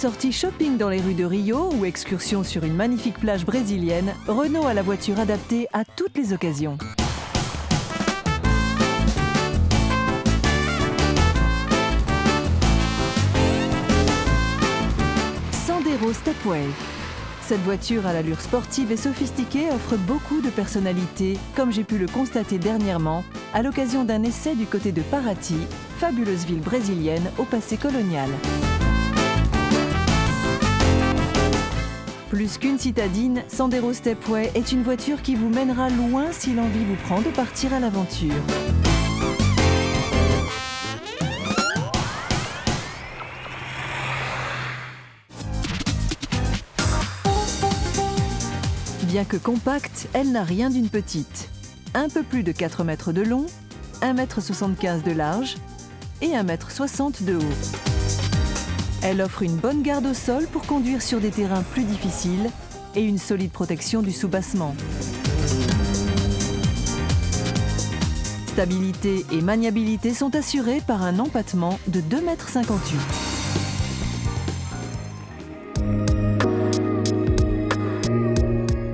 sortie shopping dans les rues de Rio ou excursion sur une magnifique plage brésilienne, Renault a la voiture adaptée à toutes les occasions. Sandero Stepway. Cette voiture à l'allure sportive et sophistiquée offre beaucoup de personnalité, comme j'ai pu le constater dernièrement à l'occasion d'un essai du côté de Paraty, fabuleuse ville brésilienne au passé colonial. Plus qu'une citadine, Sandero Stepway est une voiture qui vous mènera loin si l'envie vous prend de partir à l'aventure. Bien que compacte, elle n'a rien d'une petite. Un peu plus de 4 mètres de long, 1,75 m de large et 1,60 m de haut. Elle offre une bonne garde au sol pour conduire sur des terrains plus difficiles et une solide protection du soubassement. Stabilité et maniabilité sont assurées par un empattement de 2,58 m.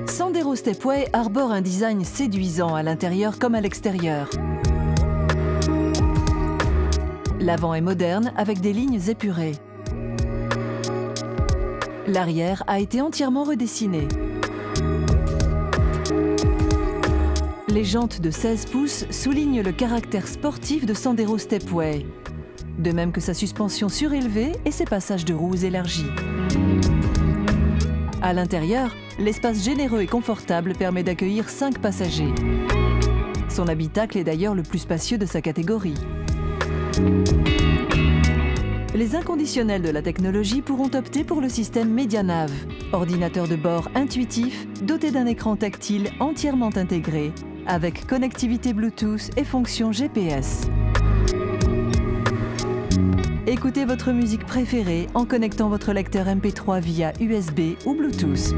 Sandero Stepway arbore un design séduisant à l'intérieur comme à l'extérieur. L'avant est moderne avec des lignes épurées. L'arrière a été entièrement redessiné. Les jantes de 16 pouces soulignent le caractère sportif de Sandero Stepway, de même que sa suspension surélevée et ses passages de roues élargis. À l'intérieur, l'espace généreux et confortable permet d'accueillir 5 passagers. Son habitacle est d'ailleurs le plus spacieux de sa catégorie. Les inconditionnels de la technologie pourront opter pour le système MediaNav, ordinateur de bord intuitif doté d'un écran tactile entièrement intégré, avec connectivité Bluetooth et fonction GPS. Écoutez votre musique préférée en connectant votre lecteur MP3 via USB ou Bluetooth.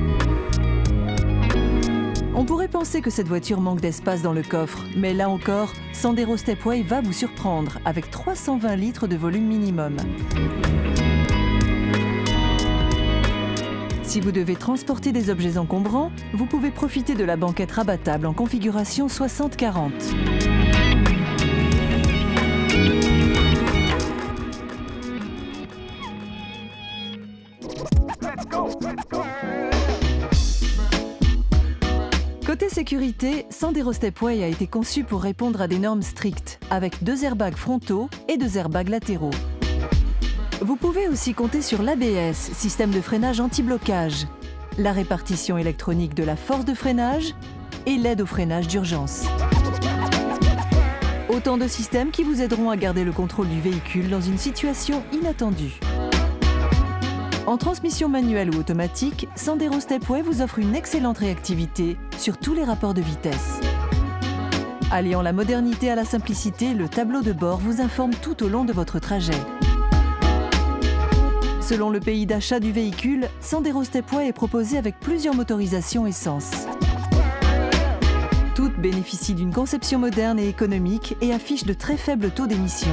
On pourrait penser que cette voiture manque d'espace dans le coffre, mais là encore, Sandero Stepway va vous surprendre avec 320 litres de volume minimum. Si vous devez transporter des objets encombrants, vous pouvez profiter de la banquette rabattable en configuration 60-40. Côté sécurité, Sandero Stepway a été conçu pour répondre à des normes strictes, avec 2 airbags frontaux et 2 airbags latéraux. Vous pouvez aussi compter sur l'ABS, système de freinage anti-blocage, la répartition électronique de la force de freinage et l'aide au freinage d'urgence. Autant de systèmes qui vous aideront à garder le contrôle du véhicule dans une situation inattendue. En transmission manuelle ou automatique, Sandero Stepway vous offre une excellente réactivité sur tous les rapports de vitesse. Alliant la modernité à la simplicité, le tableau de bord vous informe tout au long de votre trajet. Selon le pays d'achat du véhicule, Sandero Stepway est proposé avec plusieurs motorisations essence. Toutes bénéficient d'une conception moderne et économique et affichent de très faibles taux d'émission.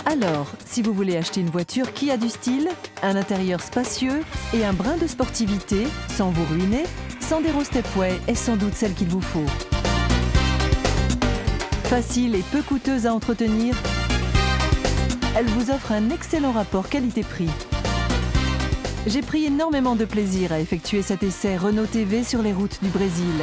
Alors, si vous voulez acheter une voiture qui a du style, un intérieur spacieux et un brin de sportivité, sans vous ruiner, Sandero Stepway est sans doute celle qu'il vous faut. Facile et peu coûteuse à entretenir, elle vous offre un excellent rapport qualité-prix. J'ai pris énormément de plaisir à effectuer cet essai Renault TV sur les routes du Brésil.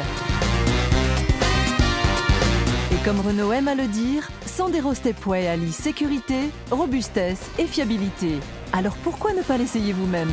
Et comme Renault aime à le dire, Sandero Stepway allie sécurité, robustesse et fiabilité. Alors pourquoi ne pas l'essayer vous-même ?